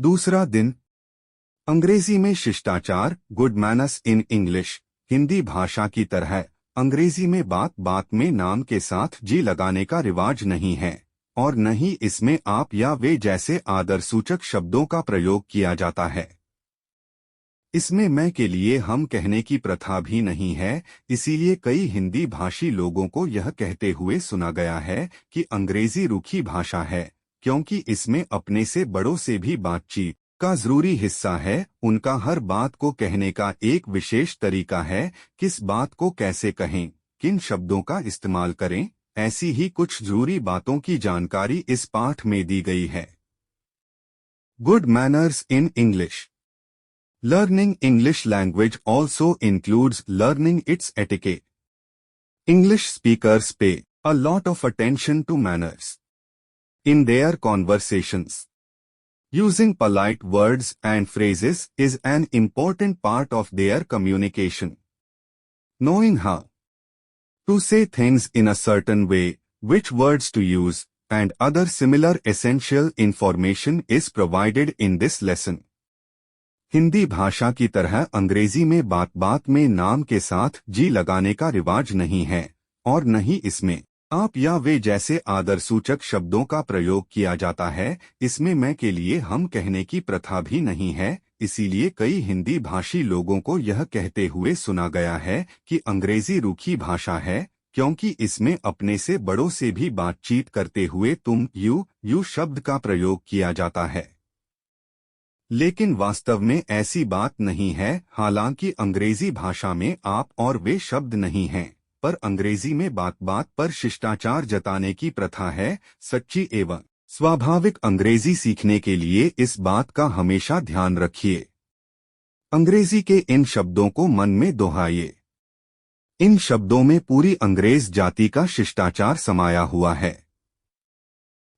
दूसरा दिन। अंग्रेजी में शिष्टाचार, good manners in English. Hindi भाषा की तरह अंग्रेजी में बात बात में नाम के साथ जी लगाने का रिवाज नहीं है, और न ही इसमें आप या वे जैसे आदरसूचक शब्दों का प्रयोग किया जाता है। इसमें मैं के लिए हम कहने की प्रथा भी नहीं है, इसीलिए कई हिंदी भाषी लोगों को यह कहते हुए सुना गया है कि अंग्रेजी रूखी भाषा है, क्योंकि इसमें अपने से बड़ों से भी बातचीत का जरूरी हिस्सा है। उनका हर बात को कहने का एक विशेष तरीका है, किस बात को कैसे कहें, किन शब्दों का इस्तेमाल करें, ऐसी ही कुछ जरूरी बातों की जानकारी इस पाठ में दी गई है। Good manners in English. Learning English language also includes learning its etiquette. English speakers pay a lot of attention to manners in their conversations. Using polite words and phrases is an important part of their communication. Knowing how to say things in a certain way, which words to use, and other similar essential information is provided in this lesson. Hindi भाषा की तरह अंग्रेजी में बात बात में नाम के साथ जी लगाने का रिवाज नहीं है, और न ही इसमें आप या वे जैसे आदरसूचक शब्दों का प्रयोग किया जाता है। इसमें मैं के लिए हम कहने की प्रथा भी नहीं है, इसीलिए कई हिंदी भाषी लोगों को यह कहते हुए सुना गया है कि अंग्रेजी रूखी भाषा है, क्योंकि इसमें अपने से बड़ों से भी बातचीत करते हुए तुम यू शब्द का प्रयोग किया जाता है। लेकिन वास्तव में ऐसी बात नहीं है। हालांकि अंग्रेजी भाषा में आप और वे शब्द नहीं हैं, पर अंग्रेजी में बात बात पर शिष्टाचार जताने की प्रथा है। सच्ची एवं स्वाभाविक अंग्रेजी सीखने के लिए इस बात का हमेशा ध्यान रखिए। अंग्रेजी के इन शब्दों को मन में दोहराइए। इन शब्दों में पूरी अंग्रेज जाति का शिष्टाचार समाया हुआ है।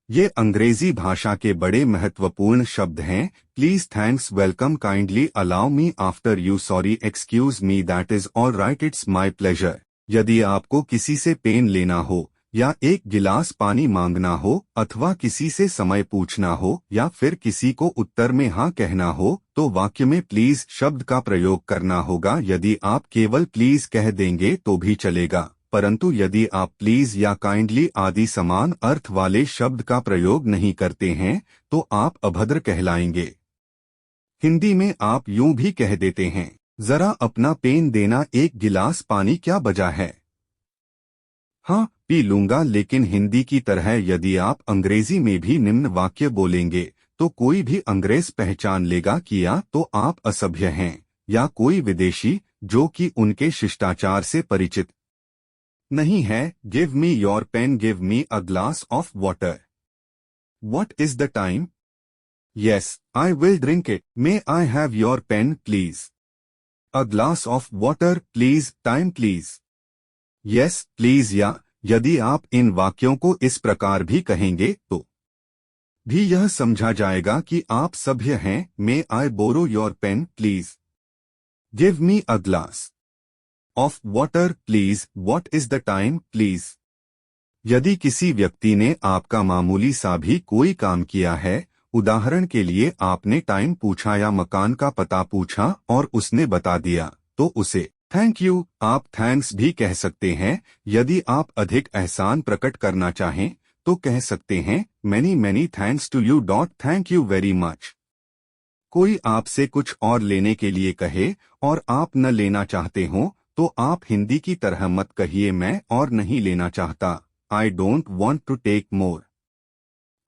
ये अंग्रेजी भाषा के बड़े महत्वपूर्ण शब्द हैं। Please, thanks, welcome, kindly, allow me, after you, sorry, excuse me, that is all right, it's my pleasure. यदि आपको किसी से पेन लेना हो, या एक गिलास पानी मांगना हो, अथवा किसी से समय पूछना हो, या फिर किसी को उत्तर में हाँ कहना हो, तो वाक्य में प्लीज शब्द का प्रयोग करना होगा। यदि आप केवल प्लीज कह देंगे तो भी चलेगा, परंतु यदि आप प्लीज या काइंडली आदि समान अर्थ वाले शब्द का प्रयोग नहीं करते हैं तो आप अभद्र कहलाएंगे। हिंदी में आप यूं भी कह देते हैं, जरा अपना पेन देना, एक गिलास पानी क्या बजा है। हाँ, पी लूंगा। लेकिन हिंदी की तरह यदि आप अंग्रेजी में भी निम्न वाक्य बोलेंगे तो कोई भी अंग्रेज पहचान लेगा कि या तो आप असभ्य हैं या कोई विदेशी जो कि उनके शिष्टाचार से परिचित नहीं है। Give me your pen, give me a glass of water. What is the time? Yes, I will drink it. May I have your pen please? A glass of water please. Time please? Yes please. या यदि आप इन वाक्यों को इस प्रकार भी कहेंगे तो भी यह समझा जाएगा कि आप सभ्य हैं। May I borrow your pen please? Give me a glass of water please. What is the time please? यदि किसी व्यक्ति ने आपका मामूली सा भी कोई काम किया है, उदाहरण के लिए आपने टाइम पूछा या मकान का पता पूछा और उसने बता दिया, तो उसे थैंक यू आप थैंक्स भी कह सकते हैं। यदि आप अधिक एहसान प्रकट करना चाहें तो कह सकते हैं many many thanks to you, thank you very much. कोई आपसे कुछ और लेने के लिए कहे और आप न लेना चाहते हो तो आप हिंदी की तरह मत कहिए मैं और नहीं लेना चाहता। I don't want to take more.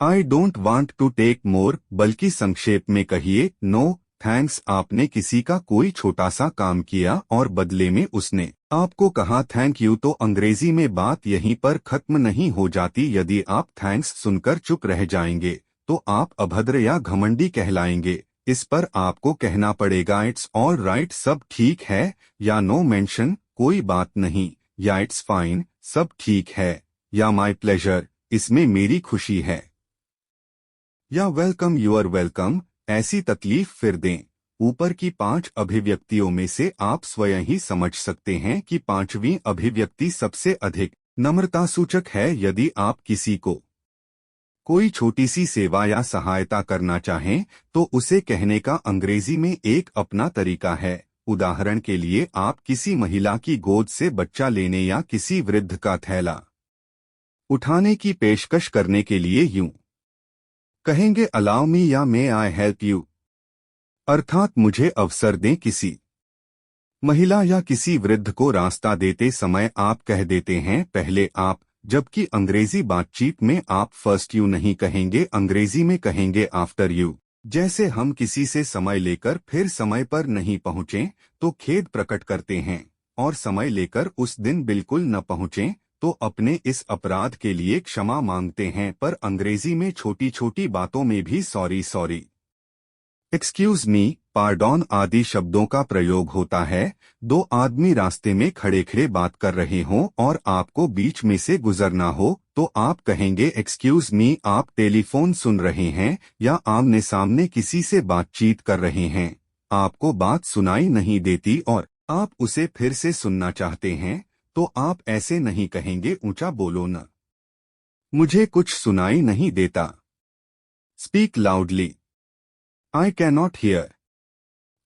I don't want to take more, बल्कि संक्षेप में कहिए नो थैंक्स। आपने किसी का कोई छोटा सा काम किया और बदले में उसने आपको कहा थैंक यू, तो अंग्रेजी में बात यहीं पर खत्म नहीं हो जाती। यदि आप थैंक्स सुनकर चुप रह जाएंगे तो आप अभद्र या घमंडी कहलाएंगे। इस पर आपको कहना पड़ेगा इट्स ऑल राइट, सब ठीक है, या नो मेंशन, कोई बात नहीं, या इट्स फाइन, सब ठीक है, या माय प्लेजर, इसमें मेरी खुशी है, या वेलकम, यू आर वेलकम। ऐसी तकलीफ फिर दें। ऊपर की 5 अभिव्यक्तियों में से आप स्वयं ही समझ सकते हैं कि 5वीं अभिव्यक्ति सबसे अधिक नम्रता सूचक है। यदि आप किसी को कोई छोटी सी सेवा या सहायता करना चाहें तो उसे कहने का अंग्रेजी में एक अपना तरीका है। उदाहरण के लिए आप किसी महिला की गोद से बच्चा लेने या किसी वृद्ध का थैला उठाने की पेशकश करने के लिए यूं कहेंगे, अलाउ मी या मे आई हेल्प यू, अर्थात मुझे अवसर दें। किसी महिला या किसी वृद्ध को रास्ता देते समय आप कह देते हैं पहले आप, जबकि अंग्रेजी बातचीत में आप फर्स्ट यू नहीं कहेंगे, अंग्रेजी में कहेंगे आफ्टर यू। जैसे हम किसी से समय लेकर फिर समय पर नहीं पहुंचे तो खेद प्रकट करते हैं, और समय लेकर उस दिन बिल्कुल न पहुंचे तो अपने इस अपराध के लिए क्षमा मांगते हैं। पर अंग्रेजी में छोटी छोटी बातों में भी सॉरी, सॉरी, एक्सक्यूज मी, पार्डॉन आदि शब्दों का प्रयोग होता है। दो आदमी रास्ते में खड़े खड़े बात कर रहे हों और आपको बीच में से गुजरना हो तो आप कहेंगे एक्सक्यूज मी। आप टेलीफोन सुन रहे हैं या आमने सामने किसी से बातचीत कर रहे हैं, आपको बात सुनाई नहीं देती और आप उसे फिर से सुनना चाहते हैं तो आप ऐसे नहीं कहेंगे, ऊंचा बोलो न, मुझे कुछ सुनाई नहीं देता। Speak loudly, I cannot hear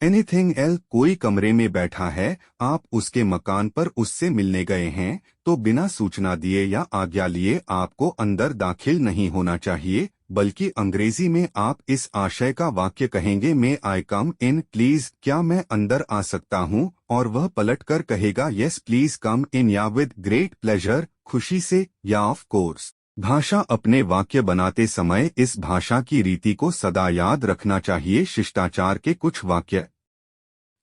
anything else. कोई कमरे में बैठा है, आप उसके मकान पर उससे मिलने गए हैं तो बिना सूचना दिए या आज्ञा लिए आपको अंदर दाखिल नहीं होना चाहिए, बल्कि अंग्रेजी में आप इस आशय का वाक्य कहेंगे, मे आई कम इन प्लीज, क्या मैं अंदर आ सकता हूँ, और वह पलटकर कहेगा यस प्लीज कम इन, या विद ग्रेट प्लेजर, खुशी से, या ऑफ कोर्स। भाषा अपने वाक्य बनाते समय इस भाषा की रीति को सदा याद रखना चाहिए। शिष्टाचार के कुछ वाक्य।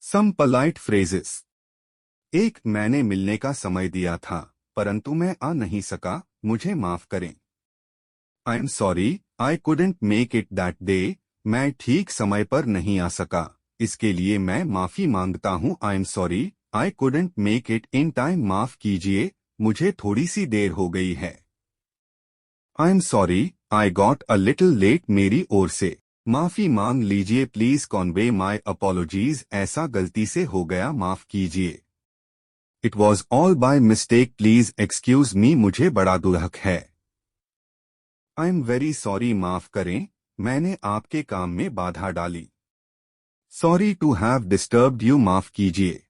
सम पोलाइट फ्रेजेस। एक, मैंने मिलने का समय दिया था परंतु मैं आ नहीं सका, मुझे माफ करें। आई am sorry, I couldn't make it that day. मैं ठीक समय पर नहीं आ सका, इसके लिए मैं माफी मांगता हूँ। I am sorry, I couldn't make it in time. माफ कीजिए, मुझे थोड़ी सी देर हो गई है। I am sorry, I got a little late. मेरी ओर से माफी मांग लीजिए। प्लीज कॉन्वे माई अपॉलोजीज, ऐसा गलती से हो गया, माफ कीजिए। It was all by mistake, please excuse me, मुझे बड़ा दुख है। आई एम वेरी सॉरी, माफ करें, मैंने आपके काम में बाधा डाली। Sorry to have disturbed you, माफ कीजिए।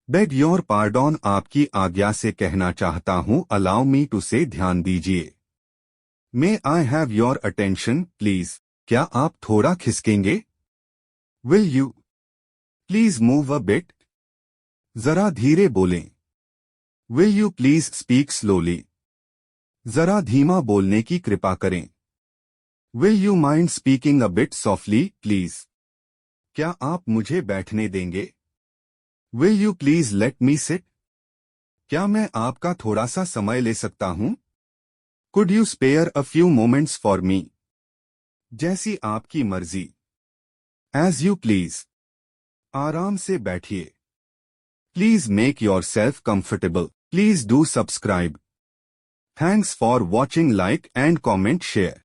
बेग योर पार्डॉन, आपकी आज्ञा से कहना चाहता हूँ। अलाउ मी टू से, ध्यान दीजिए। May I have your attention please, क्या आप थोड़ा खिसकेंगे। Will you please move a bit, जरा धीरे बोलें। Will you please speak slowly, जरा धीमा बोलने की कृपा करें। Will you mind speaking a bit softly please, क्या आप मुझे बैठने देंगे। Will you please let me sit, क्या मैं आपका थोड़ा सा समय ले सकता हूं। Could you spare a few moments for मी, जैसी आपकी मर्जी। एज यू प्लीज, आराम से बैठिए। Please make your self comfortable. Please do subscribe. Thanks for watching, like and comment share.